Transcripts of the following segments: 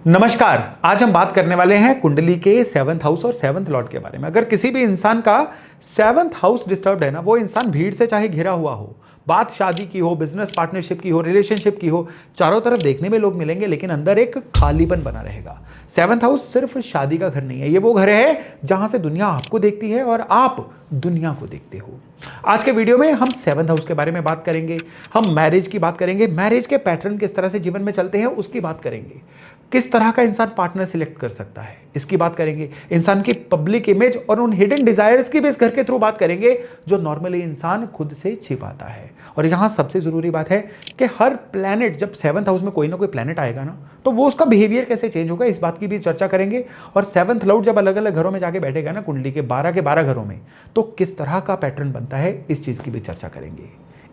नमस्कार। आज हम बात करने वाले हैं कुंडली के सेवंथ हाउस और सेवंथ लॉर्ड के बारे में। अगर किसी भी इंसान का सेवंथ हाउस डिस्टर्ब्ड है ना, वो इंसान भीड़ से चाहे घिरा हुआ हो, बात शादी की हो, बिजनेस पार्टनरशिप की हो, रिलेशनशिप की हो, चारों तरफ देखने में लोग मिलेंगे लेकिन अंदर एक खालीपन बना रहेगा। सेवंथ हाउस सिर्फ शादी का घर नहीं है, ये वो घर है जहां से दुनिया आपको देखती है और आप दुनिया को देखते हो। आज के वीडियो में हम सेवंथ हाउस के बारे में बात करेंगे, हम मैरिज की बात करेंगे, मैरिज के पैटर्न किस तरह से जीवन में चलते हैं उसकी बात करेंगे, किस तरह का इंसान पार्टनर सिलेक्ट कर सकता है इसकी बात करेंगे, इंसान की पब्लिक इमेज और उन हिडन डिजायर्स की भी इस घर के थ्रू बात करेंगे जो नॉर्मली इंसान खुद से छिपाता है। और यहां सबसे जरूरी बात है कि हर प्लैनेट, जब सेवंथ हाउस में कोई ना कोई प्लैनेट आएगा ना, तो वो उसका बिहेवियर कैसे चेंज होगा इस बात की भी चर्चा करेंगे। और सेवंथ लॉर्ड जब अलग अलग घरों में जाके बैठेगा ना कुंडली के 12 घरों में, तो किस तरह का पैटर्न बनता है इस चीज की भी चर्चा करेंगे।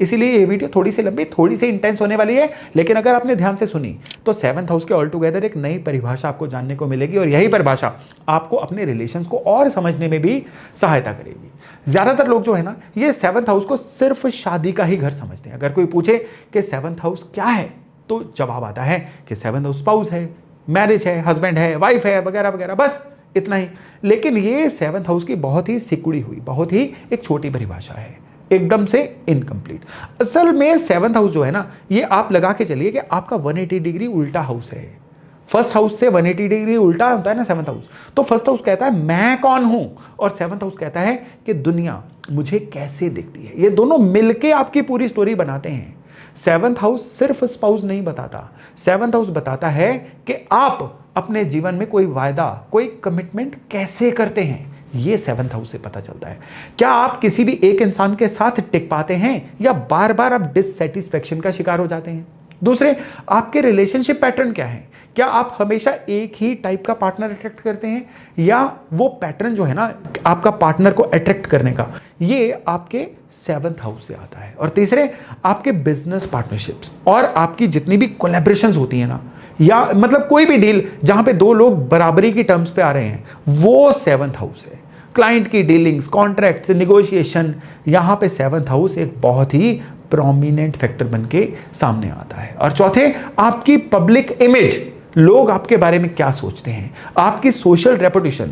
इसीलिए ये वीडियो थोड़ी सी लंबी, थोड़ी सी इंटेंस होने वाली है, लेकिन अगर आपने ध्यान से सुनी तो सेवंथ हाउस के ऑल टुगेदर एक नई परिभाषा आपको जानने को मिलेगी और यही परिभाषा आपको अपने रिलेशंस को और समझने में भी सहायता करेगी। ज्यादातर लोग जो है ना, ये सेवंथ हाउस को सिर्फ शादी का ही घर समझते हैं। अगर कोई पूछे कि सेवंथ हाउस क्या है, तो जवाब आता है कि सेवंथ हाउस स्पाउस है, मैरिज है, हस्बैंड है, वाइफ है, वगैरह वगैरह, बस इतना ही। लेकिन ये सेवंथ हाउस की बहुत ही सिकुड़ी हुई, बहुत ही एक छोटी परिभाषा है, एकदम से इनकम्प्लीट। असल में सेवंथ हाउस जो है ना, ये आप लगा के चलिए कि आपका 180 डिग्री उल्टा हाउस है। फर्स्ट हाउस से 180 डिग्री उल्टा होता है ना सेवंथ हाउस। तो फर्स्ट हाउस कहता है मैं कौन हूं, और सेवंथ हाउस कहता है कि दुनिया मुझे कैसे देखती है। ये दोनों मिलके आपकी पूरी स्टोरी बनाते हैं। सेवंथ हाउस सिर्फ स्पाउस नहीं बताता, सेवंथ हाउस बताता है कि आप अपने जीवन में कोई वायदा, कोई कमिटमेंट कैसे करते हैं। ये सेवंथ हाउस से पता चलता है। क्या आप किसी भी एक इंसान के साथ टिक पाते हैं या बार बार आप डिससैटिस्फैक्शन का शिकार हो जाते हैं। दूसरे, आपके रिलेशनशिप पैटर्न क्या है। क्या आप हमेशा एक ही टाइप का पार्टनर अट्रैक्ट करते हैं, या वो पैटर्न जो है ना आपका पार्टनर को अट्रैक्ट करने का, ये आपके सेवंथ हाउस से आता है। और तीसरे, आपके बिजनेस पार्टनरशिप्स और आपकी जितनी भी कोलैबोरेशंस होती है ना, या मतलब कोई भी डील जहां पे दो लोग बराबरी की टर्म्स पे आ रहे हैं, वो सेवंथ हाउस है। क्लाइंट की डीलिंग्स, कॉन्ट्रैक्ट्स, निगोशिएशन, यहां पे सेवंथ हाउस एक बहुत ही प्रोमिनेंट फैक्टर बन के सामने आता है। और चौथे, आपकी पब्लिक इमेज, लोग आपके बारे में क्या सोचते हैं, आपकी सोशल रेपुटेशन,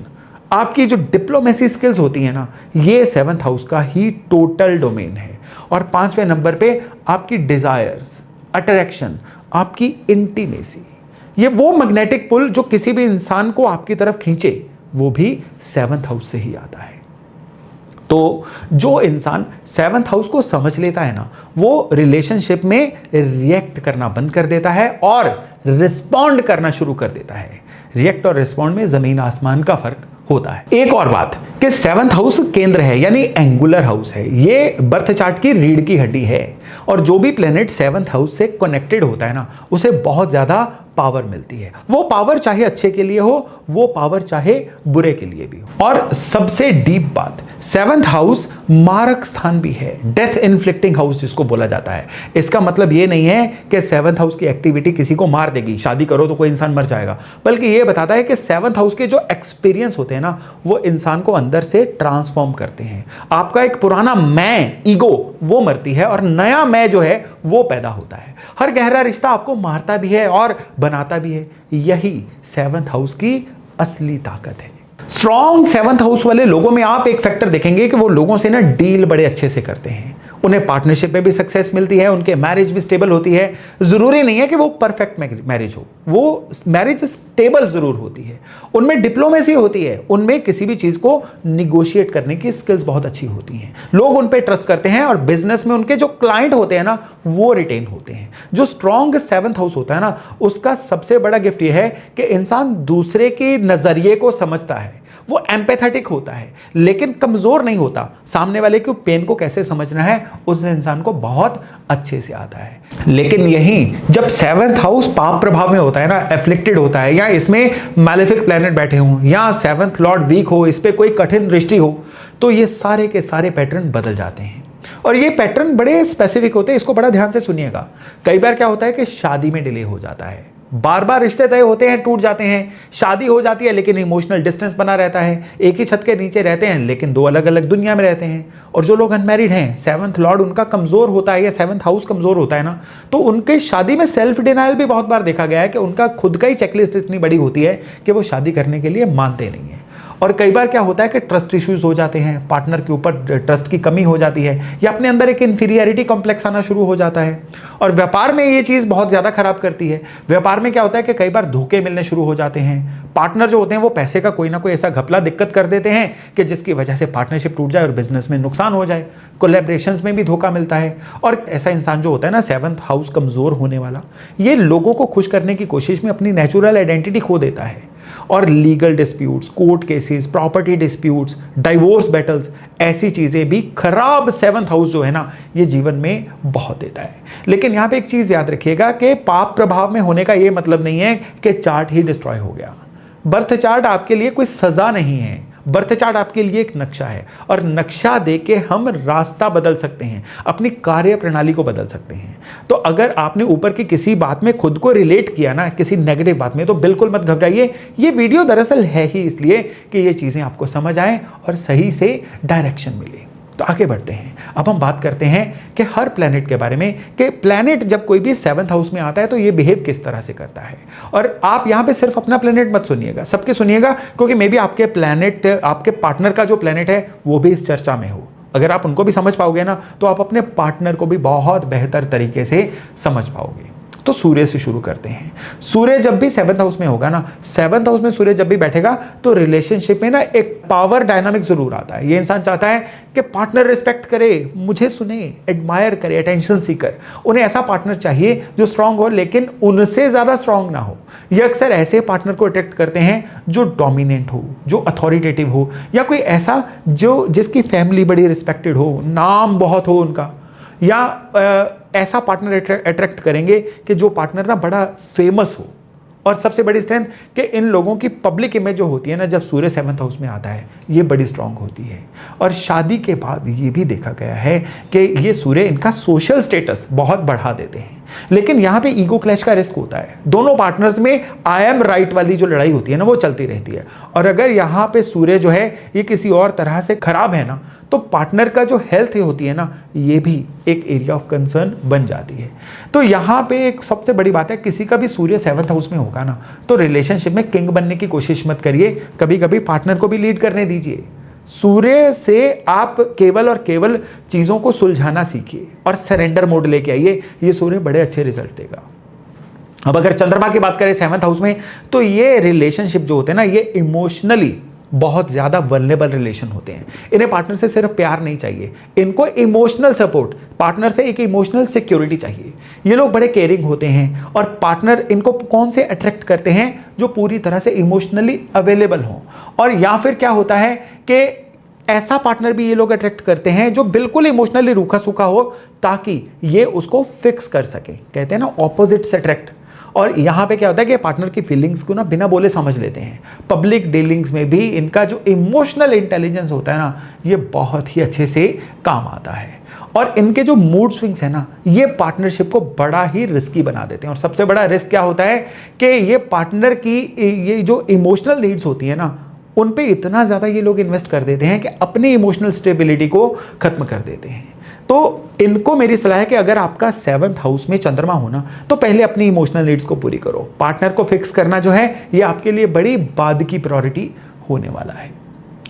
आपकी जो डिप्लोमेसी स्किल्स होती है ना, ये सेवंथ हाउस का ही टोटल डोमेन है। और 5वें नंबर पे आपकी डिजायर्स, अट्रैक्शन, आपकी इंटीमेसी, ये वो मैग्नेटिक पुल जो किसी भी इंसान को आपकी तरफ खींचे, वो भी सेवंथ हाउस से ही आता है। तो जो इंसान सेवंथ हाउस को समझ लेता है ना, वो रिलेशनशिप में रिएक्ट करना बंद कर देता है और रिस्पॉन्ड करना शुरू कर देता है। रिएक्ट और रिस्पॉन्ड में जमीन आसमान का फर्क होता है। एक और बात कि सेवंथ हाउस केंद्र है, यानी एंगुलर हाउस है। ये बर्थ चार्ट की रीढ़ की हड्डी है, और जो भी प्लेनेट सेवंथ हाउस से कनेक्टेड होता है ना, उसे बहुत ज्यादा पावर मिलती है। वो पावर चाहे अच्छे के लिए हो, वो पावर चाहे बुरे के लिए भी हो। और सबसे डीप बात, सेवंथ हाउस मारक स्थान भी है, डेथ इन्फ्लिक्टिंग हाउस जिसको बोला जाता है। इसका मतलब ये नहीं है कि सेवंथ हाउस की एक्टिविटी किसी को मार देगी, शादी करो तो कोई इंसान मर जाएगा, बल्कि ये बताता है कि सेवंथ हाउस के जो एक्सपीरियंस होते हैं ना, वो इंसान को अंदर से ट्रांसफॉर्म करते हैं। आपका एक पुराना मैं, ईगो, वो मरती है और नया मैं जो है वो पैदा होता है। हर गहरा रिश्ता आपको मारता भी है और बनाता भी है। यही सेवंथ हाउस की असली ताकत है। स्ट्रॉन्ग सेवंथ हाउस वाले लोगों में आप एक फैक्टर देखेंगे कि वो लोगों से ना डील बड़े अच्छे से करते हैं, उन्हें पार्टनरशिप में भी सक्सेस मिलती है, उनके मैरिज भी स्टेबल होती है। जरूरी नहीं है कि वो परफेक्ट मैरिज हो, वो मैरिज स्टेबल जरूर होती है। उनमें डिप्लोमेसी होती है, उनमें किसी भी चीज को निगोशिएट करने की स्किल्स बहुत अच्छी होती हैं, लोग उन पे ट्रस्ट करते हैं, और बिजनेस में उनके जो क्लाइंट होते हैं ना, वो रिटेन होते हैं। जो स्ट्रॉन्ग सेवंथ हाउस होता है ना, उसका सबसे बड़ा गिफ्ट यह है कि इंसान दूसरे के नजरिए को समझता है, वो एम्पैथेटिक होता है, लेकिन कमजोर नहीं होता। सामने वाले के पेन को कैसे समझना है उस इंसान को बहुत अच्छे से आता है। लेकिन यही जब सेवंथ हाउस पाप प्रभाव में होता है ना, एफ्लिक्टेड होता है, या इसमें मैलेफिक प्लैनेट बैठे हों, या सेवंथ लॉर्ड वीक हो, इस पे कोई कठिन दृष्टि हो, तो ये सारे के सारे पैटर्न बदल जाते हैं। और ये पैटर्न बड़े स्पेसिफिक होते हैं, इसको बड़ा ध्यान से सुनिएगा। कई बार क्या होता है कि शादी में डिले हो जाता है, बार बार रिश्ते तय होते हैं, टूट जाते हैं, शादी हो जाती है लेकिन इमोशनल डिस्टेंस बना रहता है, एक ही छत के नीचे रहते हैं लेकिन दो अलग अलग दुनिया में रहते हैं। और जो लोग अनमैरिड हैं, सेवंथ लॉर्ड उनका कमजोर होता है या सेवंथ हाउस कमजोर होता है ना, तो उनके शादी में सेल्फ डिनायल भी बहुत बार देखा गया है कि उनका खुद का ही चेकलिस्ट इतनी बड़ी होती है कि वो शादी करने के लिए मानते नहीं है। और कई बार क्या होता है कि ट्रस्ट इश्यूज हो जाते हैं, पार्टनर के ऊपर ट्रस्ट की कमी हो जाती है या अपने अंदर एक इंफीरियरिटी कॉम्प्लेक्स आना शुरू हो जाता है। और व्यापार में ये चीज़ बहुत ज़्यादा खराब करती है। व्यापार में क्या होता है कि कई बार धोखे मिलने शुरू हो जाते हैं, पार्टनर जो होते हैं वो पैसे का कोई ना कोई ऐसा घपला दिक्कत कर देते हैं कि जिसकी वजह से पार्टनरशिप टूट जाए और बिजनेस में नुकसान हो जाए। कोलैबोरेशंस में भी धोखा मिलता है। और ऐसा इंसान जो होता है ना, सेवंथ हाउस कमज़ोर होने वाला, ये लोगों को खुश करने की कोशिश में अपनी नेचुरल आइडेंटिटी खो देता है और legal disputes, court cases, property disputes, divorce battles, ऐसी चीज़ें भी खराब सेवंथ हाउस जो है ना, ये जीवन में बहुत देता है। लेकिन यहाँ पे एक चीज़ याद रखिएगा कि पाप प्रभाव में होने का ये मतलब नहीं है कि चार्ट ही डिस्ट्रॉय हो गया। बर्थ चार्ट आपके लिए कोई सज़ा नहीं है, बर्थ चार्ट आपके लिए एक नक्शा है और नक्शा देके हम रास्ता बदल सकते हैं, अपनी कार्य प्रणाली को बदल सकते हैं। तो अगर आपने ऊपर की किसी बात में खुद को रिलेट किया ना, किसी नेगेटिव बात में, तो बिल्कुल मत घबराइए। ये वीडियो दरअसल है ही इसलिए कि ये चीज़ें आपको समझ आए और सही से डायरेक्शन मिले। तो आगे बढ़ते हैं। अब हम बात करते हैं कि हर प्लैनेट के बारे में, कि प्लैनेट जब कोई भी सेवंथ हाउस में आता है तो ये बिहेव किस तरह से करता है। और आप यहाँ पे सिर्फ अपना प्लैनेट मत सुनिएगा, सबके सुनिएगा, क्योंकि मे बी आपके प्लैनेट, आपके पार्टनर का जो प्लैनेट है वो भी इस चर्चा में हो। अगर आप उनको भी समझ पाओगे ना, तो आप अपने पार्टनर को भी बहुत बेहतर तरीके से समझ पाओगे। तो सूर्य से शुरू करते हैं। सूर्य जब भी सेवंथ हाउस में होगा ना, सेवंथ हाउस में सूर्य जब भी बैठेगा तो रिलेशनशिप में ना एक पावर डायनामिक जरूर आता है। ये इंसान चाहता है कि पार्टनर रिस्पेक्ट करे, मुझे सुने, एडमायर करे, अटेंशन सीकर। उन्हें ऐसा पार्टनर चाहिए जो स्ट्रांग हो लेकिन उनसे ज्यादा स्ट्रांग ना हो। ये अक्सर ऐसे पार्टनर को अट्रैक्ट करते हैं जो डोमिनेंट हो, जो अथॉरिटेटिव हो, या कोई ऐसा जो जिसकी फैमिली बड़ी रिस्पेक्टेड हो, नाम बहुत हो उनका, या ऐसा पार्टनर अट्रैक्ट करेंगे कि जो पार्टनर ना बड़ा फेमस हो। और सबसे बड़ी स्ट्रेंथ कि इन लोगों की पब्लिक इमेज जो होती है ना, जब सूर्य सेवंथ हाउस में आता है, ये बड़ी स्ट्रांग होती है। और शादी के बाद ये भी देखा गया है कि ये सूर्य इनका सोशल स्टेटस बहुत बढ़ा देते हैं। लेकिन यहाँ पे ईगो क्लैश का रिस्क होता है। दोनों पार्टनर्स में आई एम राइट वाली जो लड़ाई होती है ना, वो चलती रहती है। और अगर यहाँ पे सूर्य जो है ये किसी और तरह से खराब है ना, तो पार्टनर का जो हेल्थ होती है ना, ये भी एक एरिया ऑफ कंसर्न बन जाती है। तो यहाँ पे एक सबसे बड़ी बात है, किसी का भी सूर्य सेवंथ हाउस में होगा ना, तो रिलेशनशिप में किंग बनने की कोशिश मत करिए, कभी कभी पार्टनर को भी लीड करने दीजिए। सूर्य से आप केवल और केवल चीजों को सुलझाना सीखिए और सरेंडर मोड लेके आइए, ये सूर्य बड़े अच्छे रिजल्ट देगा। अब अगर चंद्रमा की बात करें सेवंथ हाउस में, तो ये रिलेशनशिप जो होते हैं ना, ये इमोशनली बहुत ज़्यादा वल्नरेबल रिलेशन होते हैं। इन्हें पार्टनर से सिर्फ प्यार नहीं चाहिए, इनको इमोशनल सपोर्ट, पार्टनर से एक इमोशनल सिक्योरिटी चाहिए। ये लोग बड़े केयरिंग होते हैं और पार्टनर इनको कौन से अट्रैक्ट करते हैं, जो पूरी तरह से इमोशनली अवेलेबल हों। और या फिर क्या होता है कि ऐसा पार्टनर भी ये लोग अट्रैक्ट करते हैं जो बिल्कुल इमोशनली रूखा सूखा हो, ताकि ये उसको फिक्स कर सके। कहते हैं ना ऑपोजिट से अट्रैक्ट। और यहाँ पे क्या होता है कि पार्टनर की फीलिंग्स को ना बिना बोले समझ लेते हैं। पब्लिक डीलिंग्स में भी इनका जो इमोशनल इंटेलिजेंस होता है ना, ये बहुत ही अच्छे से काम आता है। और इनके जो मूड स्विंग्स है ना, ये पार्टनरशिप को बड़ा ही रिस्की बना देते हैं। और सबसे बड़ा रिस्क क्या होता है कि ये पार्टनर की ये जो इमोशनल नीड्स होती है ना, उन पे इतना ज़्यादा ये लोग इन्वेस्ट कर देते हैं कि अपनी इमोशनल स्टेबिलिटी को खत्म कर देते हैं। तो इनको मेरी सलाह है कि अगर आपका सेवंथ हाउस में चंद्रमा होना, तो पहले अपनी इमोशनल नीड्स को पूरी करो। पार्टनर को फिक्स करना जो है, ये आपके लिए बड़ी बाद की प्रायोरिटी होने वाला है।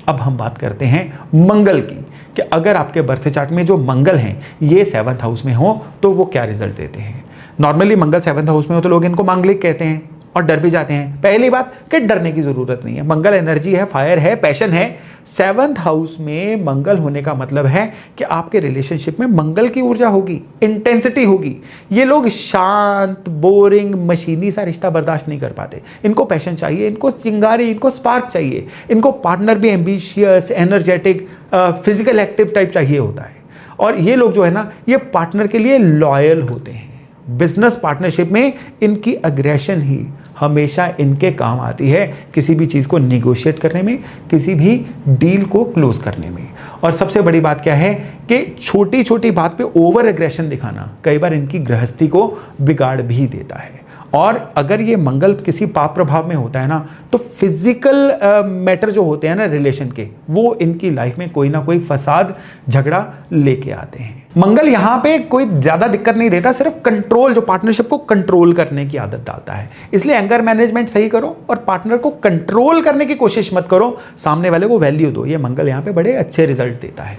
अब हम बात करते हैं मंगल की, कि अगर आपके बर्थ चार्ट में जो मंगल हैं ये सेवंथ हाउस में हो तो वो क्या रिजल्ट देते हैं। नॉर्मली मंगल सेवंथ हाउस में हो तो लोग इनको मांगलिक कहते हैं और डर भी जाते हैं। पहली बात कि डरने की जरूरत नहीं है, मंगल एनर्जी है, फायर है, पैशन है। सेवंथ हाउस में मंगल होने का मतलब है कि आपके रिलेशनशिप में मंगल की ऊर्जा होगी, इंटेंसिटी होगी। ये लोग शांत, बोरिंग, मशीनी सा रिश्ता बर्दाश्त नहीं कर पाते। इनको पैशन चाहिए, इनको चिंगारी, इनको स्पार्क चाहिए। इनको पार्टनर भी ambitious, energetic, physical active type चाहिए होता है। और ये लोग जो है ना, ये पार्टनर के लिए लॉयल होते हैं। बिजनेस पार्टनरशिप में इनकी अग्रेशन ही हमेशा इनके काम आती है, किसी भी चीज़ को निगोशिएट करने में, किसी भी डील को क्लोज करने में। और सबसे बड़ी बात क्या है कि छोटी छोटी बात पे ओवर एग्रेशन दिखाना कई बार इनकी गृहस्थी को बिगाड़ भी देता है। और अगर ये मंगल किसी पाप प्रभाव में होता है ना, तो फिजिकल मैटर जो होते हैं ना रिलेशन के, वो इनकी लाइफ में कोई ना कोई फसाद झगड़ा लेके आते हैं। मंगल यहाँ पे कोई ज्यादा दिक्कत नहीं देता, सिर्फ कंट्रोल, जो पार्टनरशिप को कंट्रोल करने की आदत डालता है। इसलिए एंगर मैनेजमेंट सही करो और पार्टनर को कंट्रोल करने की कोशिश मत करो, सामने वाले को वैल्यू दो। ये मंगल यहाँ पे बड़े अच्छे रिजल्ट देता है।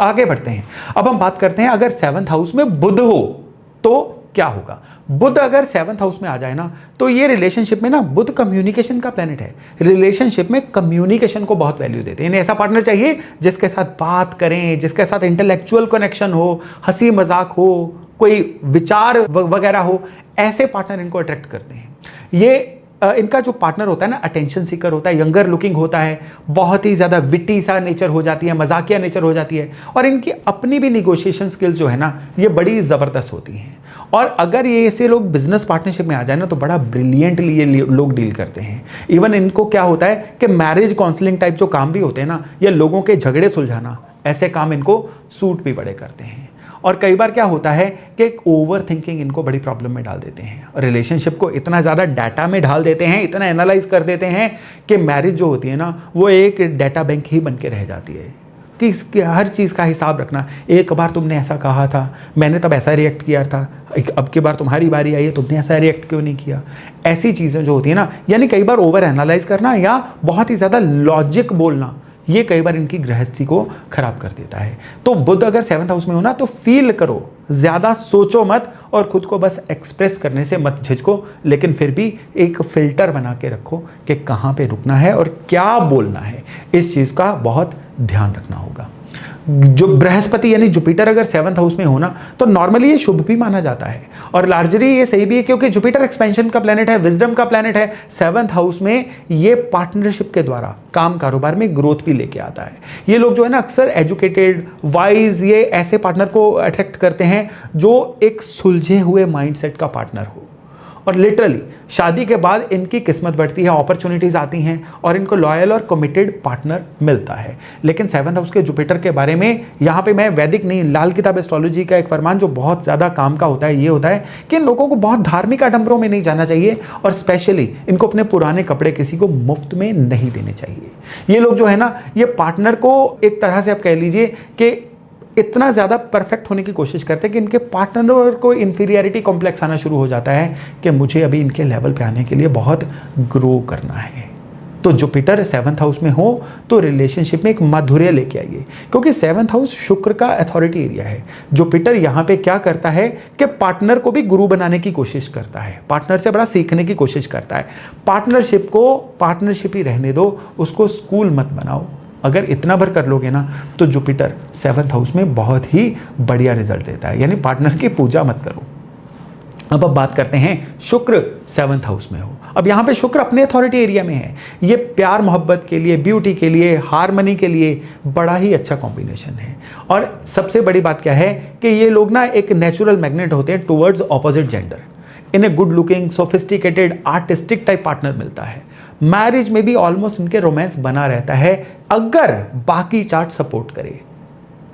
आगे बढ़ते हैं। अब हम बात करते हैं, अगर 7th हाउस में बुध हो तो क्या होगा। बुध अगर 7th हाउस में आ जाए ना, तो ये रिलेशनशिप में ना, बुध कम्युनिकेशन का प्लेनेट है, रिलेशनशिप में कम्युनिकेशन को बहुत वैल्यू देते हैं। इन्हें ऐसा पार्टनर चाहिए जिसके साथ बात करें, जिसके साथ इंटेलेक्चुअल कनेक्शन हो, हंसी मजाक हो, कोई विचार वगैरह हो, ऐसे पार्टनर इनको अट्रैक्ट करते हैं। ये इनका जो पार्टनर होता है ना, अटेंशन सीकर होता है, यंगर लुकिंग होता है, बहुत ही ज़्यादा विटी सा नेचर हो जाती है, मजाकिया नेचर हो जाती है, और इनकी अपनी भी निगोशिएशन स्किल्स जो है ना, ये बड़ी ज़बरदस्त होती हैं। और अगर ये ऐसे लोग बिजनेस पार्टनरशिप में आ जाए ना, तो बड़ा ब्रिलियंटली ये लोग डील करते हैं। इवन इनको क्या होता है कि मैरिज काउंसलिंग टाइप जो काम भी होते हैं ना, या लोगों के झगड़े सुलझाना, ऐसे काम इनको सूट भी बड़े करते हैं। और कई बार क्या होता है कि एक ओवर थिंकिंग इनको बड़ी प्रॉब्लम में डाल देते हैं, और रिलेशनशिप को इतना ज़्यादा डाटा में ढाल देते हैं, इतना एनालाइज कर देते हैं कि मैरिज जो होती है ना, वो एक डाटा बैंक ही बन के रह जाती है कि हर चीज़ का हिसाब रखना। एक बार तुमने ऐसा कहा था, मैंने तब ऐसा रिएक्ट किया था, अब की बार तुम्हारी बारी आई है, तुमने ऐसा रिएक्ट क्यों नहीं किया। ऐसी चीज़ें जो होती है ना, यानी कई बार ओवर एनालाइज करना या बहुत ही ज़्यादा लॉजिक बोलना, ये कई बार इनकी गृहस्थी को खराब कर देता है। तो बुध अगर 7th हाउस में हो ना, तो फील करो, ज़्यादा सोचो मत, और खुद को बस एक्सप्रेस करने से मत झिझको, लेकिन फिर भी एक फिल्टर बना के रखो कि कहाँ पे रुकना है और क्या बोलना है। इस चीज़ का बहुत ध्यान रखना होगा। जो बृहस्पति यानी जुपिटर अगर 7th हाउस में हो ना, तो नॉर्मली ये शुभ भी माना जाता है, और लार्जली ये सही भी है, क्योंकि जुपिटर एक्सपेंशन का प्लैनेट है, विजडम का प्लैनेट है। 7th हाउस में ये पार्टनरशिप के द्वारा काम कारोबार में ग्रोथ भी लेके आता है। ये लोग जो है ना, अक्सर एजुकेटेड, वाइज, ये ऐसे पार्टनर को अट्रैक्ट करते हैं जो एक सुलझे हुए माइंडसेट का पार्टनर हो। और लिटरली शादी के बाद इनकी किस्मत बढ़ती है, अपॉर्चुनिटीज आती हैं, और इनको लॉयल और कमिटेड पार्टनर मिलता है। लेकिन 7th हाउस के जुपिटर के बारे में यहाँ पे मैं वैदिक नहीं, लाल किताब एस्ट्रोलॉजी का एक फरमान जो बहुत ज़्यादा काम का होता है, ये होता है कि इन लोगों को बहुत धार्मिक आडंबरों में नहीं जाना चाहिए, और स्पेशली इनको अपने पुराने कपड़े किसी को मुफ्त में नहीं देने चाहिए। ये लोग जो है ना, ये पार्टनर को एक तरह से आप कह लीजिए कि इतना ज़्यादा परफेक्ट होने की कोशिश करते हैं कि इनके पार्टनर को इंफीरियरिटी कॉम्प्लेक्स आना शुरू हो जाता है कि मुझे अभी इनके लेवल पे आने के लिए बहुत ग्रो करना है। तो जुपिटर 7th हाउस में हो तो रिलेशनशिप में एक माधुर्य लेके आइए, क्योंकि 7th हाउस शुक्र का अथॉरिटी एरिया है। जुपिटर यहाँ पे क्या करता है कि पार्टनर को भी गुरु बनाने की कोशिश करता है, पार्टनर से बड़ा सीखने की कोशिश करता है। पार्टनरशिप को पार्टनरशिप ही रहने दो, उसको स्कूल मत बनाओ। अगर इतना भर कर लोगे ना, तो जुपिटर 7th हाउस में बहुत ही बढ़िया रिजल्ट देता है, यानी पार्टनर की पूजा मत करो। अब बात करते हैं शुक्र 7th हाउस में हो। अब यहाँ पे शुक्र अपने अथॉरिटी एरिया में है। ये प्यार मोहब्बत के लिए, ब्यूटी के लिए, हार्मनी के लिए बड़ा ही अच्छा कॉम्बिनेशन है। और सबसे बड़ी बात क्या है कि ये लोग ना एक नेचुरल मैग्नेट होते हैं टुवर्ड्स ऑपोजिट जेंडर। इन्हें good looking, sophisticated, artistic type partner मिलता है। मैरिज में भी ऑलमोस्ट इनके रोमांस बना रहता है, अगर बाकी चार्ट सपोर्ट करे।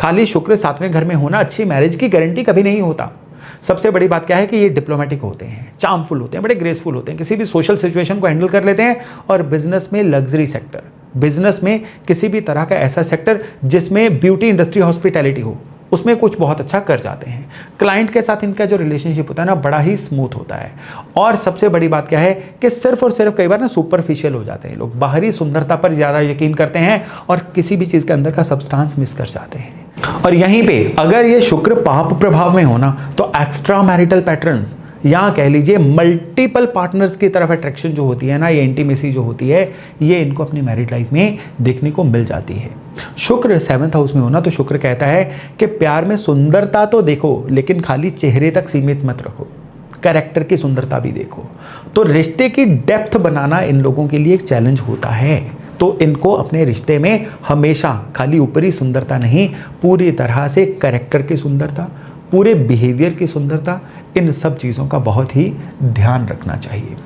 खाली शुक्र 7वें घर में होना अच्छी मैरिज की गारंटी कभी नहीं होता। सबसे बड़ी बात क्या है कि ये डिप्लोमेटिक होते हैं, चार्मफुल होते हैं, बड़े ग्रेसफुल होते हैं, किसी भी सोशल सिचुएशन को हैंडल कर लेते हैं। और बिजनेस में लग्जरी सेक्टर, बिजनेस में किसी भी तरह का ऐसा सेक्टर जिसमें ब्यूटी इंडस्ट्री, हॉस्पिटैलिटी हो, उसमें कुछ बहुत अच्छा कर जाते हैं। क्लाइंट के साथ इनका जो रिलेशनशिप होता है ना, बड़ा ही स्मूथ होता है। और सबसे बड़ी बात क्या है कि सिर्फ और सिर्फ कई बार ना सुपरफिशियल हो जाते हैं लोग, बाहरी सुंदरता पर ज़्यादा यकीन करते हैं और किसी भी चीज़ के अंदर का सब्सटेंस मिस कर जाते हैं। और यहीं पे अगर ये शुक्र पाप प्रभाव में होना, तो एक्स्ट्रा मैरिटल पैटर्न्स, या कह लीजिए मल्टीपल पार्टनर्स की तरफ अट्रैक्शन जो होती है ना, ये इंटीमेसी जो होती है, ये इनको अपनी मैरिड लाइफ में देखने को मिल जाती है। शुक्र 7th हाउस में होना, तो शुक्र कहता है कि प्यार में सुंदरता तो देखो, लेकिन खाली चेहरे तक सीमित मत रखो, कैरेक्टर की सुंदरता भी देखो। तो रिश्ते की डेप्थ बनाना इन लोगों के लिए एक चैलेंज होता है। तो इनको अपने रिश्ते में हमेशा खाली ऊपरी सुंदरता नहीं, पूरी तरह से कैरेक्टर की सुंदरता, पूरे बिहेवियर की सुंदरता, इन सब चीज़ों का बहुत ही ध्यान रखना चाहिए।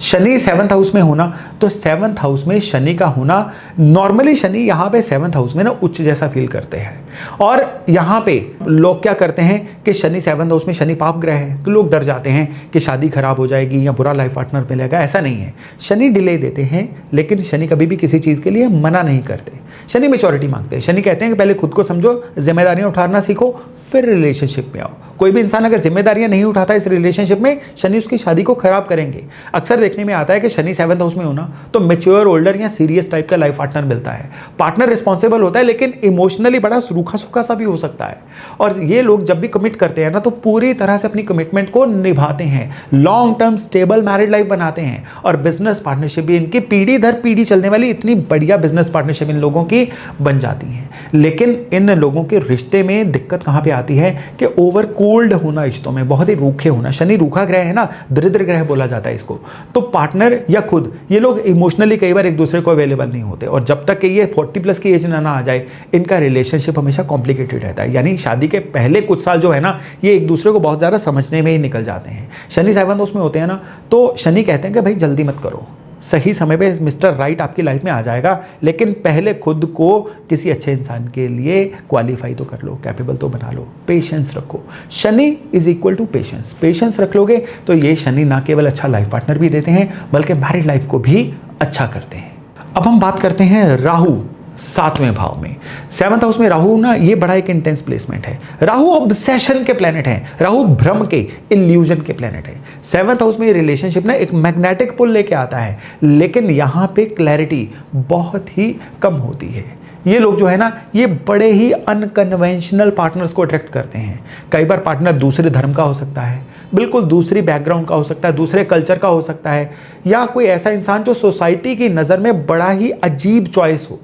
शनि 7th हाउस में होना, तो 7th हाउस में शनि का होना, नॉर्मली शनि यहाँ पे 7th हाउस में ना उच्च जैसा फील करते हैं। और यहाँ पे लोग क्या करते हैं कि शनि 7th हाउस में, शनि पाप ग्रह है, तो लोग डर जाते हैं कि शादी खराब हो जाएगी या बुरा लाइफ पार्टनर मिलेगा। ऐसा नहीं है, शनि डिले देते हैं, लेकिन शनि कभी भी किसी चीज़ के लिए मना नहीं करते। शनि मैच्योरिटी मांगते हैं। शनि कहते हैं कि पहले खुद को समझो, जिम्मेदारियां उठाना सीखो, फिर रिलेशनशिप में आओ। कोई भी इंसान अगर जिम्मेदारियां नहीं उठाता इस रिलेशनशिप में, शनि उसकी शादी को खराब करेंगे। अक्सर देखने में आता है कि शनि 7th हाउस में होना तो मैच्योर, ओल्डर या सीरियस टाइप का लाइफ पार्टनर मिलता है। पार्टनर रिस्पॉन्सिबल होता है, लेकिन इमोशनली बड़ा रूखा सूखा सा भी हो सकता है। और ये लोग जब भी कमिट करते हैं ना, तो पूरी तरह से अपनी कमिटमेंट को निभाते हैं, long term stable married life बनाते हैं। और बिजनेस पार्टनरशिप भी इनकी पीढ़ी दर पीढ़ी चलने वाली इतनी बढ़िया बिजनेस पार्टनरशिप इन लोगों की बन जाती है। लेकिन इन लोगों के रिश्ते में दिक्कत कहां पे आती है कि ओवर कोल्ड होना, रिश्तों में बहुत ही रूखे होना। शनि रूखा ग्रह है ना, दरिद्र ग्रह बोला जाता है इसको। तो पार्टनर या खुद, ये लोग इमोशनली कई बार एक दूसरे को अवेलेबल नहीं होते, और जब तक कि ये 40+ की एज ना आ जाए, इनका रिलेशनशिप हमेशा कॉम्प्लिकेटेड रहता है। यानी शादी के पहले कुछ साल जो है ना, ये एक दूसरे को बहुत ज़्यादा समझने में ही निकल जाते हैं। शनि 7th हाउस में होते हैं ना, तो शनि कहते हैं कि भाई जल्दी मत करो, सही समय पे मिस्टर राइट आपकी लाइफ में आ जाएगा, लेकिन पहले खुद को किसी अच्छे इंसान के लिए क्वालिफाई तो कर लो, कैपेबल तो बना लो, पेशेंस रखो। Shani is equal to patience. Patience रख लोगे तो ये शनि ना केवल अच्छा लाइफ पार्टनर भी देते हैं, बल्कि मैरिड लाइफ को भी अच्छा करते हैं। अब हम बात करते हैं राहु 7वें भाव में। 7th हाउस में राहु ना, ये बड़ा एक इंटेंस प्लेसमेंट है। राहु ऑब्सेशन के प्लेनेट है, राहु भ्रम के, इल्यूजन के प्लेनेट है। 7th हाउस में रिलेशनशिप ना एक मैग्नेटिक पुल लेके आता है, लेकिन यहां पे क्लैरिटी बहुत ही कम होती है। ये लोग जो है ना, ये बड़े ही अनकन्वेंशनल पार्टनर्स को अट्रैक्ट करते हैं। कई बार पार्टनर दूसरे धर्म का हो सकता है, बिल्कुल दूसरी बैकग्राउंड का हो सकता है, दूसरे कल्चर का हो सकता है, या कोई ऐसा इंसान जो सोसाइटी की नज़र में बड़ा ही अजीब चॉइस हो।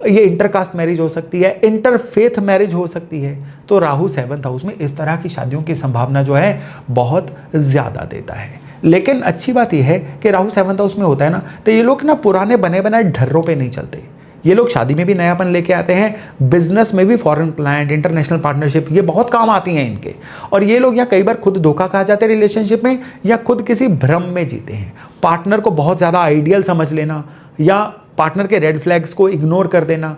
ये इंटरकास्ट मैरिज हो सकती है, इंटरफेथ मैरिज हो सकती है। तो राहु 7th हाउस में इस तरह की शादियों की संभावना जो है बहुत ज़्यादा देता है। लेकिन अच्छी बात यह है कि राहु 7th हाउस में होता है ना, तो ये लोग ना पुराने बने बनाए ढर्रों पे नहीं चलते। ये लोग शादी में भी नयापन लेके आते हैं, बिजनेस में भी फॉरेन क्लाइंट, इंटरनेशनल पार्टनरशिप, ये बहुत काम आती हैं इनके। और ये लोग या कई बार खुद धोखा खा जाते हैं रिलेशनशिप में, या खुद किसी भ्रम में जीते हैं। पार्टनर को बहुत ज़्यादा आइडियल समझ लेना, या पार्टनर के रेड फ्लैग्स को इग्नोर कर देना,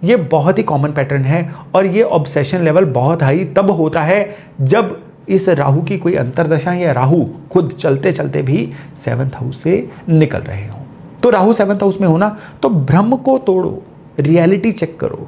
ये बहुत ही कॉमन पैटर्न है। और ये ऑब्सेशन लेवल बहुत हाई तब होता है जब इस राहु की कोई अंतर्दशा या राहु खुद चलते चलते भी 7th हाउस से निकल रहे हों। तो राहु 7th हाउस में होना, तो भ्रम को तोड़ो, रियलिटी चेक करो।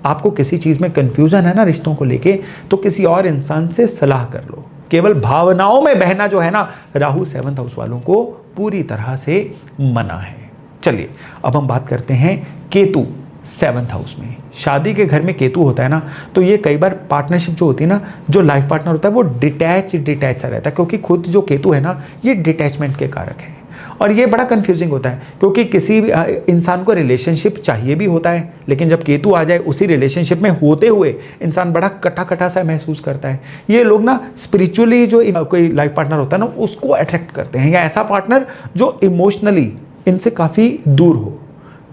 आपको किसी चीज़ में कन्फ्यूजन है ना रिश्तों को लेके, तो किसी और इंसान से सलाह कर लो। केवल भावनाओं में बहना जो है ना, राहु 7th हाउस वालों को पूरी तरह से मना है। चलिए अब हम बात करते हैं केतु 7th हाउस में। शादी के घर में केतु होता है ना, तो ये कई बार पार्टनरशिप जो होती है ना, जो लाइफ पार्टनर होता है वो डिटैच सा रहता है, क्योंकि खुद जो केतु है ना, ये डिटैचमेंट के कारक है। और ये बड़ा कंफ्यूजिंग होता है, क्योंकि किसी भी इंसान को रिलेशनशिप चाहिए भी होता है, लेकिन जब केतु आ जाए उसी रिलेशनशिप में होते हुए इंसान बड़ा कटा कटा सा महसूस करता है। ये लोग ना स्पिरिचुअली जो कोई लाइफ पार्टनर होता है ना, उसको अट्रैक्ट करते हैं, या ऐसा पार्टनर जो इमोशनली इनसे काफ़ी दूर हो।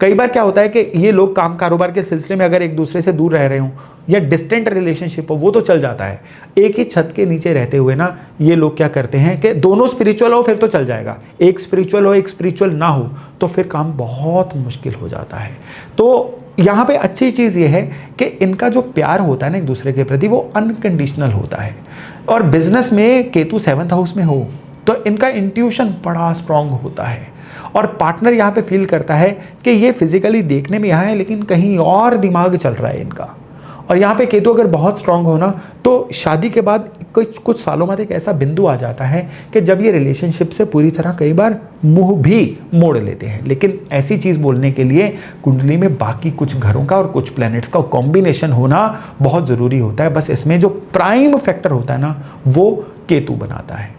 कई बार क्या होता है कि ये लोग काम कारोबार के सिलसिले में अगर एक दूसरे से दूर रह रहे हों, या डिस्टेंट रिलेशनशिप हो, वो तो चल जाता है। एक ही छत के नीचे रहते हुए ना, ये लोग क्या करते हैं कि दोनों स्पिरिचुअल हो फिर तो चल जाएगा, एक स्पिरिचुअल हो एक स्पिरिचुअल ना हो तो फिर काम बहुत मुश्किल हो जाता है। तो यहाँ पे अच्छी चीज़ ये है कि इनका जो प्यार होता है ना एक दूसरे के प्रति, वो अनकंडीशनल होता है। और बिजनेस में केतु 7th हाउस में हो तो इनका इंट्यूशन बड़ा स्ट्रांग होता है, और पार्टनर यहाँ पे फील करता है कि ये फिजिकली देखने में यहाँ है, लेकिन कहीं और दिमाग चल रहा है इनका। और यहाँ पे केतु अगर बहुत स्ट्रांग हो ना, तो शादी के बाद कुछ सालों बाद एक ऐसा बिंदु आ जाता है कि जब ये रिलेशनशिप से पूरी तरह कई बार मुंह भी मोड़ लेते हैं। लेकिन ऐसी चीज़ बोलने के लिए कुंडली में बाकी कुछ घरों का और कुछ प्लैनेट्स का कॉम्बिनेशन होना बहुत ज़रूरी होता है। बस इसमें जो प्राइम फैक्टर होता है ना, वो केतु बनाता है।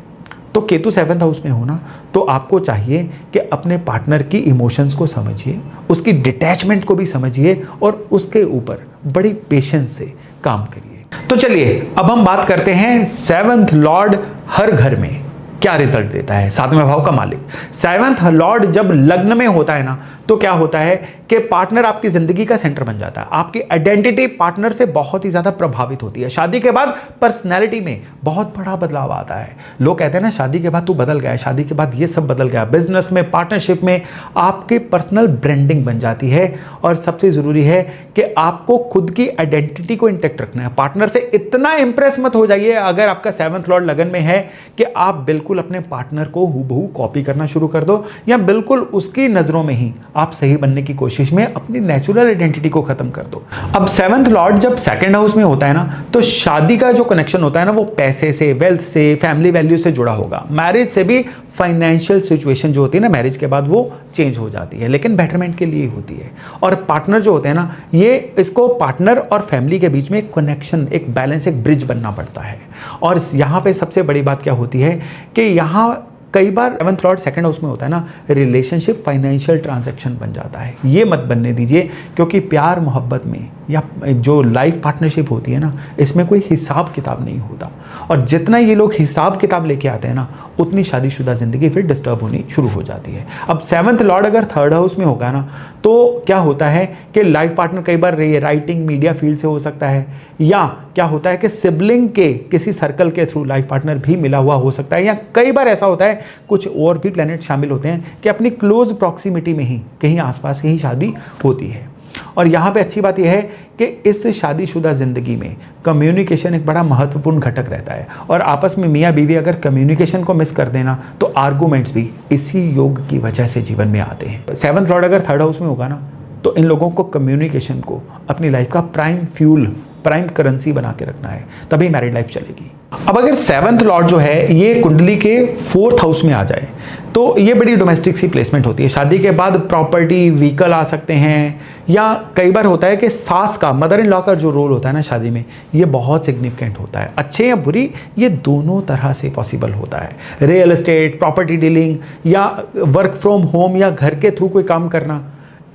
तो केतु 7th हाउस में होना, तो आपको चाहिए कि अपने पार्टनर की इमोशंस को समझिए, उसकी डिटैचमेंट को भी समझिए, और उसके ऊपर बड़ी पेशेंस से काम करिए। तो चलिए अब हम बात करते हैं 7th लॉर्ड हर घर में क्या रिजल्ट देता है? सातवें भाव का मालिक सेवंथ लॉर्ड जब लग्न में होता है ना, तो क्या होता है कि पार्टनर आपकी जिंदगी का सेंटर बन जाता है। आपकी आइडेंटिटी पार्टनर से बहुत ही ज्यादा प्रभावित होती है। शादी के बाद पर्सनैलिटी में बहुत बड़ा बदलाव आता है। लोग कहते हैं ना, शादी के बाद तू बदल गया, शादी के बाद ये सब बदल गया। बिजनेस में, पार्टनरशिप में आपकी पर्सनल ब्रांडिंग बन जाती है। और सबसे जरूरी है कि आपको खुद की आइडेंटिटी को इंटैक्ट रखना है। पार्टनर से इतना इंप्रेस मत हो जाइए अगर आपका सेवंथ लॉर्ड लगन में है कि आप बिल्कुल अपने पार्टनर को हूबहू कॉपी करना शुरू कर दो, या बिल्कुल उसकी नजरों में ही आप सही बनने की कोशिश में अपनी नेचुरल आइडेंटिटी को खत्म कर दो। अब सेवंथ लॉर्ड जब सेकंड हाउस में होता है ना, तो शादी का जो कनेक्शन होता है ना, वो पैसे से, वेल्थ से, फैमिली वैल्यू से जुड़ा होगा। मैरिज से भी फाइनेंशियल सिचुएशन जो होती है ना मैरिज के बाद, वो चेंज हो जाती है, लेकिन बेटरमेंट के लिए होती है। और पार्टनर जो होते हैं ना, ये इसको पार्टनर और फैमिली के बीच में एक कनेक्शन, एक बैलेंस, एक ब्रिज बनना पड़ता है। और यहाँ पे सबसे बड़ी बात क्या होती है कि यहाँ कई बार सेवंथ लॉर्ड सेकंड हाउस में होता है ना, रिलेशनशिप फाइनेंशियल ट्रांजैक्शन बन जाता है। ये मत बनने दीजिए, क्योंकि प्यार मोहब्बत में या जो लाइफ पार्टनरशिप होती है ना, इसमें कोई हिसाब किताब नहीं होता। और जितना ये लोग हिसाब किताब लेके आते हैं ना, उतनी शादीशुदा जिंदगी फिर डिस्टर्ब होनी शुरू हो जाती है। अब सेवंथ लॉर्ड अगर थर्ड हाउस में होगा ना, तो क्या होता है कि लाइफ पार्टनर कई बार राइटिंग, मीडिया फील्ड से हो सकता है, या क्या होता है कि सिबलिंग के किसी सर्कल के थ्रू लाइफ पार्टनर भी मिला हुआ हो सकता है। या कई बार ऐसा होता है, कुछ और भी प्लैनेट शामिल होते हैं कि अपनी क्लोज प्रॉक्सिमिटी में ही कहीं आसपास ही शादी होती है। और यहाँ पे अच्छी बात यह है कि इस शादीशुदा जिंदगी में कम्युनिकेशन एक बड़ा महत्वपूर्ण घटक रहता है। और आपस में मियाँ बीवी अगर कम्युनिकेशन को मिस कर देना, तो आर्गूमेंट्स भी इसी योग की वजह से जीवन में आते हैं। सेवंथ लॉर्ड अगर थर्ड हाउस में होगा ना, तो इन लोगों को कम्युनिकेशन को अपनी लाइफ का प्राइम फ्यूल, प्राइम करेंसी बना के रखना है, तभी मैरिड लाइफ चलेगी। अब अगर सेवंथ लॉर्ड जो है ये कुंडली के फोर्थ हाउस में आ जाए, तो ये बड़ी डोमेस्टिक सी प्लेसमेंट होती है। शादी के बाद प्रॉपर्टी, व्हीकल आ सकते हैं, या कई बार होता है कि सास का, मदर इन लॉ का जो रोल होता है ना शादी में, ये बहुत सिग्निफिकेंट होता है। अच्छे या बुरी, ये दोनों तरह से पॉसिबल होता है। रियल एस्टेट, प्रॉपर्टी डीलिंग, या वर्क फ्रॉम होम, या घर के थ्रू कोई काम करना,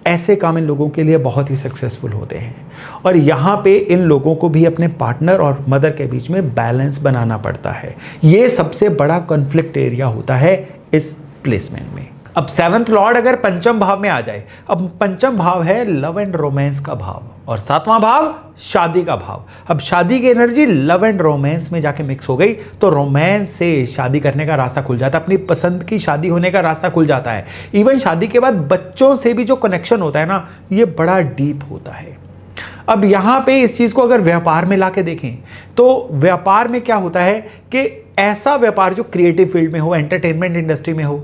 ऐसे काम इन लोगों के लिए बहुत ही सक्सेसफुल होते हैं। और यहाँ पे इन लोगों को भी अपने पार्टनर और मदर के बीच में बैलेंस बनाना पड़ता है। ये सबसे बड़ा कॉन्फ्लिक्ट एरिया होता है इस प्लेसमेंट में। अब सेवंथ लॉर्ड अगर पंचम भाव में आ जाए, अब पंचम भाव है लव एंड रोमांस का भाव, और सातवां भाव शादी का भाव। अब शादी की एनर्जी लव एंड रोमांस में जाके मिक्स हो गई, तो रोमांस से शादी करने का रास्ता खुल जाता है, अपनी पसंद की शादी होने का रास्ता खुल जाता है। इवन शादी के बाद बच्चों से भी जो कनेक्शन होता है ना, ये बड़ा डीप होता है। अब यहाँ पे इस चीज को अगर व्यापार में लाके देखें, तो व्यापार में क्या होता है कि ऐसा व्यापार जो क्रिएटिव फील्ड में हो, एंटरटेनमेंट इंडस्ट्री में हो,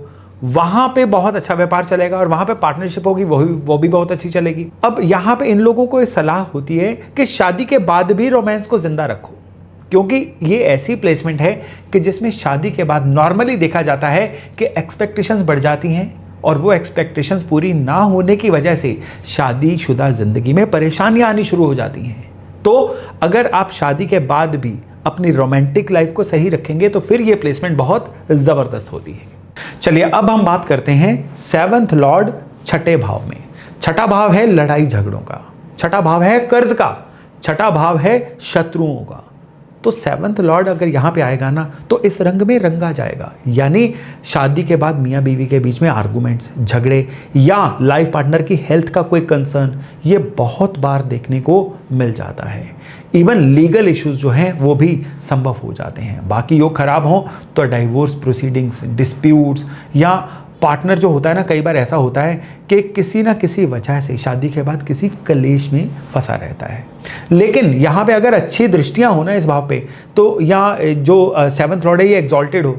वहां पे बहुत अच्छा व्यापार चलेगा, और वहां पे पार्टनरशिप होगी, वो भी बहुत अच्छी चलेगी। अब यहां पे इन लोगों को सलाह होती है कि शादी के बाद भी रोमांस को जिंदा रखो, क्योंकि ये ऐसी प्लेसमेंट है कि जिसमें शादी के बाद नॉर्मली देखा जाता है कि एक्सपेक्टेशंस बढ़ जाती हैं, और वो एक्सपेक्टेशंस पूरी ना होने की वजह से शादीशुदा जिंदगी में परेशानियां आनी शुरू हो जाती हैं। तो अगर आप शादी के बाद भी अपनी रोमांटिक लाइफ को सही रखेंगे, तो फिर ये प्लेसमेंट बहुत जबरदस्त होती है। चलिए अब हम बात करते हैं सेवंथ लॉर्ड छठे भाव में। छठा भाव है लड़ाई झगड़ों का, छठा भाव है कर्ज का, छठा भाव है शत्रुओं का। तो सेवंथ लॉर्ड अगर यहां पे आएगा ना, तो इस रंग में रंगा जाएगा। यानी शादी के बाद मियाँ बीवी के बीच में आर्गुमेंट्स, झगड़े, या लाइफ पार्टनर की हेल्थ का कोई कंसर्न, ये बहुत बार देखने को मिल जाता है। इवन लीगल इश्यूज जो हैं वो भी संभव हो जाते हैं। बाकी योग खराब हो तो डाइवोर्स प्रोसीडिंग्स, डिस्प्यूट्स, या पार्टनर जो होता है ना, कई बार ऐसा होता है कि किसी ना किसी वजह से शादी के बाद किसी कलेश में फंसा रहता है। लेकिन यहाँ पे अगर अच्छी दृष्टियाँ हो ना इस भाव पे, तो या जो सेवंथ लॉर्ड है ये एग्जॉल्टेड हो,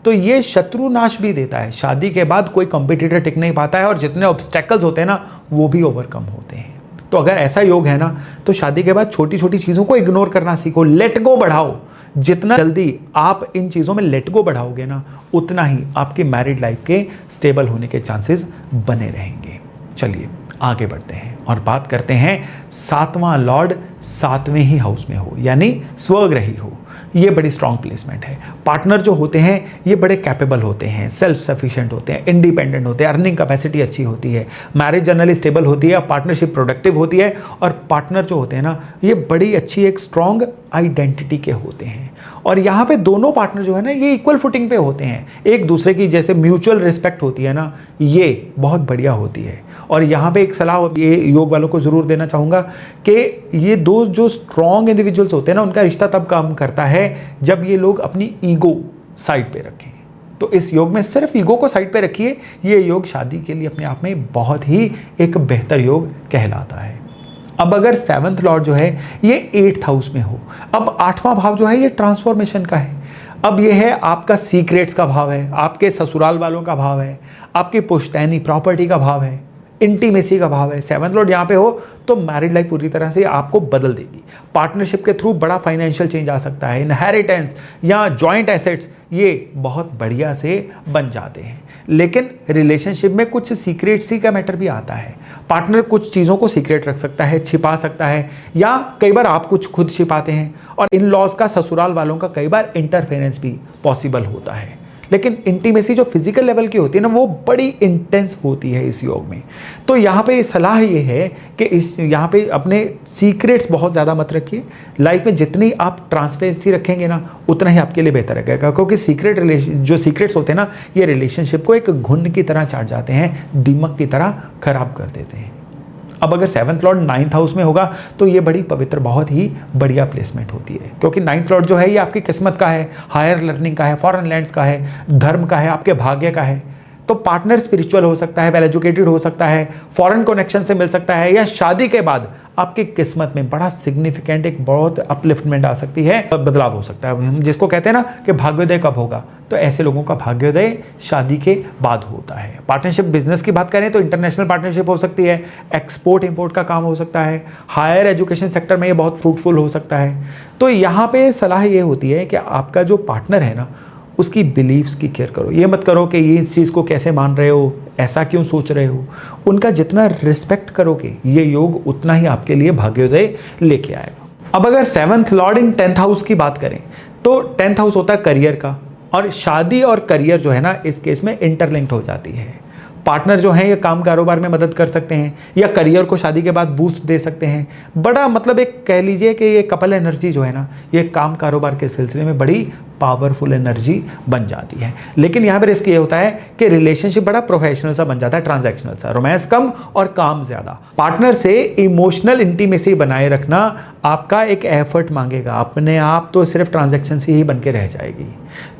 तो ये शत्रु नाश भी देता है। शादी के बाद कोई कंपटीटर टिक नहीं पाता है, और जितने ऑब्स्टेकल्स होते हैं ना, वो भी ओवरकम होते हैं। तो अगर ऐसा योग है ना, तो शादी के बाद छोटी छोटी चीज़ों को इग्नोर करना सीखो, लेट गो बढ़ाओ। जितना जल्दी आप इन चीज़ों में लेट गो बढ़ाओगे ना, उतना ही आपकी मैरिड लाइफ के स्टेबल होने के चांसेस बने रहेंगे। चलिए आगे बढ़ते हैं और बात करते हैं सातवां लॉर्ड सातवें ही हाउस में हो, यानी स्वग्रही हो। ये बड़ी स्ट्रॉन्ग प्लेसमेंट है। पार्टनर जो होते हैं ये बड़े कैपेबल होते हैं, सेल्फ सफिशिएंट होते हैं, इंडिपेंडेंट होते हैं, अर्निंग कैपेसिटी अच्छी होती है, मैरिज जनरली स्टेबल होती है, पार्टनरशिप प्रोडक्टिव होती है, और पार्टनर जो होते हैं ना, ये बड़ी अच्छी एक स्ट्रॉन्ग आइडेंटिटी के होते हैं। और यहाँ पे दोनों पार्टनर जो है ना ये इक्वल फुटिंग पे होते हैं, एक दूसरे की जैसे म्यूचुअल रिस्पेक्ट होती है ना, ये बहुत बढ़िया होती है। और यहाँ पे एक सलाह ये योग वालों को ज़रूर देना चाहूँगा कि ये दो जो स्ट्रॉन्ग इंडिविजुअल्स होते हैं ना, उनका रिश्ता तब काम करता है जब ये लोग अपनी ईगो साइड पे रखें। तो इस योग में सिर्फ ईगो को साइड पे रखिए, ये योग शादी के लिए अपने आप में बहुत ही एक बेहतर योग कहलाता है। अब अगर 7th लॉर्ड जो है ये 8th हाउस में हो, अब 8वां भाव जो है ये ट्रांसफॉर्मेशन का है। अब ये है आपका सीक्रेट्स का भाव है, आपके ससुराल वालों का भाव है, आपकी पुश्तैनी प्रॉपर्टी का भाव है, इंटीमेसी का भाव है। 7th लॉर्ड यहाँ पे हो तो मैरिड लाइफ पूरी तरह से आपको बदल देगी। पार्टनरशिप के थ्रू बड़ा फाइनेंशियल चेंज आ सकता है, इनहेरिटेंस या जॉइंट एसेट्स ये बहुत बढ़िया से बन जाते हैं। लेकिन रिलेशनशिप में कुछ सीक्रेटसी का मैटर भी आता है। पार्टनर कुछ चीज़ों को सीक्रेट रख सकता है, छिपा सकता है, या कई बार आप कुछ खुद छिपाते हैं। और इन लॉज का ससुराल वालों का कई बार इंटरफेरेंस भी पॉसिबल होता है। लेकिन इंटीमेसी जो फिजिकल लेवल की होती है ना, वो बड़ी इंटेंस होती है इस योग में। तो यहाँ पे सलाह ये है कि यहाँ पे अपने सीक्रेट्स बहुत ज़्यादा मत रखिए। लाइफ में जितनी आप ट्रांसपेरेंसी रखेंगे ना, उतना ही आपके लिए बेहतर रहेगा, क्योंकि जो सीक्रेट्स होते हैं ना, ये रिलेशनशिप को एक घुन की तरह चाट जाते हैं, दीमक की तरह खराब कर देते हैं। अब अगर 7th लॉर्ड 9th हाउस में होगा तो ये बड़ी पवित्र, बहुत ही बढ़िया प्लेसमेंट होती है, क्योंकि 9th लॉर्ड जो है ये आपकी किस्मत का है, हायर लर्निंग का है, फॉरेन लैंड्स का है, धर्म का है, आपके भाग्य का है। तो पार्टनर स्पिरिचुअल हो सकता है, वेल एजुकेटेड हो सकता है, फॉरेन कनेक्शन से मिल सकता है, या शादी के बाद आपकी किस्मत में बड़ा सिग्निफिकेंट एक बहुत अपलिफ्टमेंट आ सकती है, बदलाव हो सकता है। हम जिसको कहते हैं ना कि भाग्योदय कब होगा, तो ऐसे लोगों का भाग्योदय शादी के बाद होता है। पार्टनरशिप बिजनेस की बात करें तो इंटरनेशनल पार्टनरशिप हो सकती है, एक्सपोर्ट इंपोर्ट का काम हो सकता है, हायर एजुकेशन सेक्टर में ये बहुत फ्रूटफुल हो सकता है। तो यहाँ पे सलाह ये होती है कि आपका जो पार्टनर है ना, उसकी बिलीव्स की केयर करो। ये मत करो कि ये इस चीज़ को कैसे मान रहे हो, ऐसा क्यों सोच रहे हो। उनका जितना रिस्पेक्ट करोगे, ये योग उतना ही आपके लिए भाग्योदय लेके आएगा। अब अगर 7th लॉर्ड इन 10th हाउस की बात करें तो 10th हाउस होता है करियर का, और शादी और करियर जो है ना, इस केस में इंटरलिंक्ड हो जाती है। पार्टनर जो हैं ये काम कारोबार में मदद कर सकते हैं, या करियर को शादी के बाद बूस्ट दे सकते हैं। बड़ा मतलब एक कह लीजिए कि ये कपल एनर्जी जो है ना, ये काम कारोबार के सिलसिले में बड़ी पावरफुल एनर्जी बन जाती है। लेकिन यहाँ पर रिस्क ये होता है कि रिलेशनशिप बड़ा प्रोफेशनल सा बन जाता है, ट्रांजैक्शनल सा, रोमांस कम और काम ज़्यादा। पार्टनर से इमोशनल इंटीमेसी बनाए रखना आपका एक एफर्ट मांगेगा, अपने आप तो सिर्फ ट्रांजैक्शन से ही बन के रह जाएगी।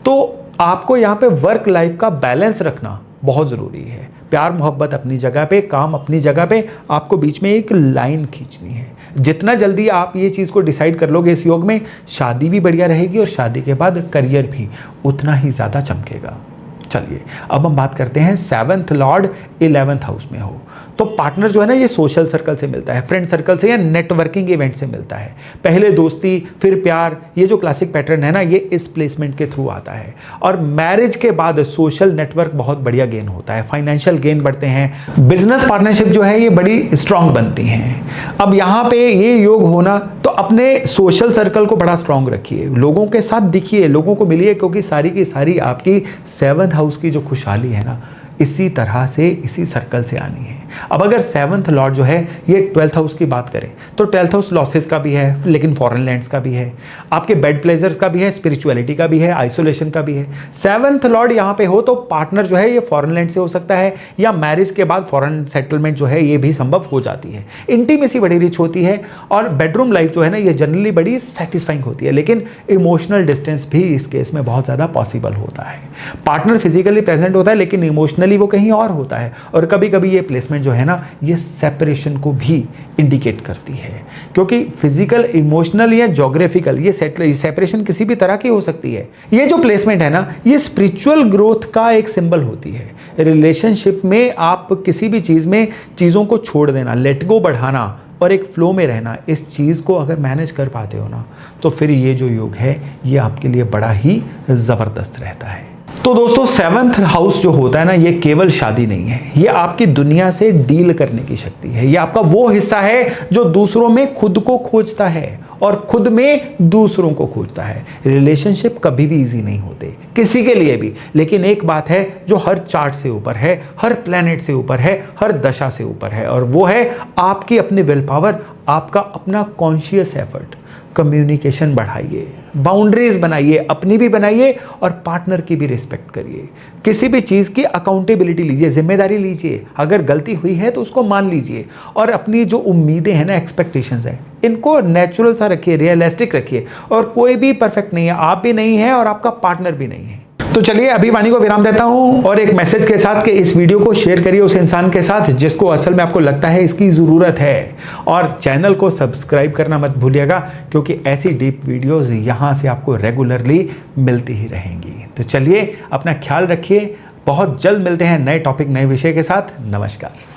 तो आपको यहाँ पे वर्क लाइफ का बैलेंस रखना बहुत ज़रूरी है। प्यार मोहब्बत अपनी जगह पे, काम अपनी जगह पे, आपको बीच में एक लाइन खींचनी है। जितना जल्दी आप ये चीज़ को डिसाइड कर लोगे इस योग में, शादी भी बढ़िया रहेगी और शादी के बाद करियर भी उतना ही ज़्यादा चमकेगा। चलिए अब हम बात करते हैं 7th लॉर्ड 11th हाउस में हो तो पार्टनर जो है ना, ये सोशल सर्कल से मिलता है, फ्रेंड सर्कल से या नेटवर्किंग इवेंट से मिलता है। पहले दोस्ती फिर प्यार, ये जो क्लासिक पैटर्न है ना, ये इस प्लेसमेंट के थ्रू आता है। और मैरिज के बाद सोशल नेटवर्क बहुत बढ़िया गेन होता है, फाइनेंशियल गेन बढ़ते हैं, बिजनेस पार्टनरशिप जो है ये बड़ी स्ट्रांग बनती हैं। अब यहाँ पे ये योग होना, तो अपने सोशल सर्कल को बड़ा स्ट्रांग रखिए, लोगों के साथ दिखिए, लोगों को मिलिए, क्योंकि सारी की सारी आपकी 7th हाउस की जो खुशहाली है ना, इसी तरह से इसी सर्कल से आनी है। अब अगर 7th लॉर्ड जो है ये 12th हाउस की बात करें तो 12th हाउस लॉसेस का भी है, लेकिन फॉरेन लैंड्स का भी है, आपके बेड प्लेजर्स का भी है, स्पिरिचुअलिटी का भी है, आइसोलेशन का भी है। 7th लॉर्ड यहाँ पे हो तो पार्टनर जो है ये फॉरेन लैंड से हो सकता है, या मैरिज के बाद फॉरेन सेटलमेंट जो है ये भी संभव हो जाती है। इंटीमेसी बड़ी रिच होती है और बेडरूम लाइफ जो है ना, ये जनरली बड़ी सेटिस्फाइंग होती है, लेकिन इमोशनल डिस्टेंस भी इस केस में बहुत ज़्यादा पॉसिबल होता है। पार्टनर फिजिकली प्रेजेंट होता है लेकिन इमोशनली वो कहीं और होता है, और कभी कभी ये प्लेसमेंट जो है ना, ये सेपरेशन को भी इंडिकेट करती है, क्योंकि फिजिकल, इमोशनल या ज्योग्राफिकल ये सेपरेशन किसी भी तरह की हो सकती है। ये जो प्लेसमेंट है ना, ये स्पिरिचुअल ग्रोथ का एक सिंबल होती है। रिलेशनशिप में आप किसी भी चीज़ में चीज़ों को छोड़ देना, लेट गो बढ़ाना और एक फ्लो में रहना, इस चीज़ को अगर मैनेज कर पाते हो ना, तो फिर ये जो योग है ये आपके लिए बड़ा ही ज़बरदस्त रहता है। तो दोस्तों 7th हाउस जो होता है ना, ये केवल शादी नहीं है, ये आपकी दुनिया से डील करने की शक्ति है। ये आपका वो हिस्सा है जो दूसरों में खुद को खोजता है और खुद में दूसरों को खोजता है। रिलेशनशिप कभी भी इजी नहीं होते किसी के लिए भी, लेकिन एक बात है जो हर चार्ट से ऊपर है, हर प्लेनेट से ऊपर है, हर दशा से ऊपर है, और वो है आपकी अपनी विल पावर, आपका अपना कॉन्शियस एफर्ट, कम्युनिकेशन बढ़ाइए, बाउंड्रीज बनाइए, अपनी भी बनाइए और पार्टनर की भी रिस्पेक्ट करिए। किसी भी चीज़ की अकाउंटेबिलिटी लीजिए, जिम्मेदारी लीजिए। अगर गलती हुई है तो उसको मान लीजिए और अपनी जो उम्मीदें हैं ना, एक्सपेक्टेशंस हैं, इनको नेचुरल सा रखिए, रियलिस्टिक रखिए। और कोई भी परफेक्ट नहीं है, आप भी नहीं है और आपका पार्टनर भी नहीं है। तो चलिए अभी वाणी को विराम देता हूं और एक मैसेज के साथ कि इस वीडियो को शेयर करिए उस इंसान के साथ जिसको असल में आपको लगता है इसकी ज़रूरत है। और चैनल को सब्सक्राइब करना मत भूलिएगा, क्योंकि ऐसी डीप वीडियोस यहां से आपको रेगुलरली मिलती ही रहेंगी। तो चलिए अपना ख्याल रखिए, बहुत जल्द मिलते हैं नए टॉपिक, नए विषय के साथ। नमस्कार।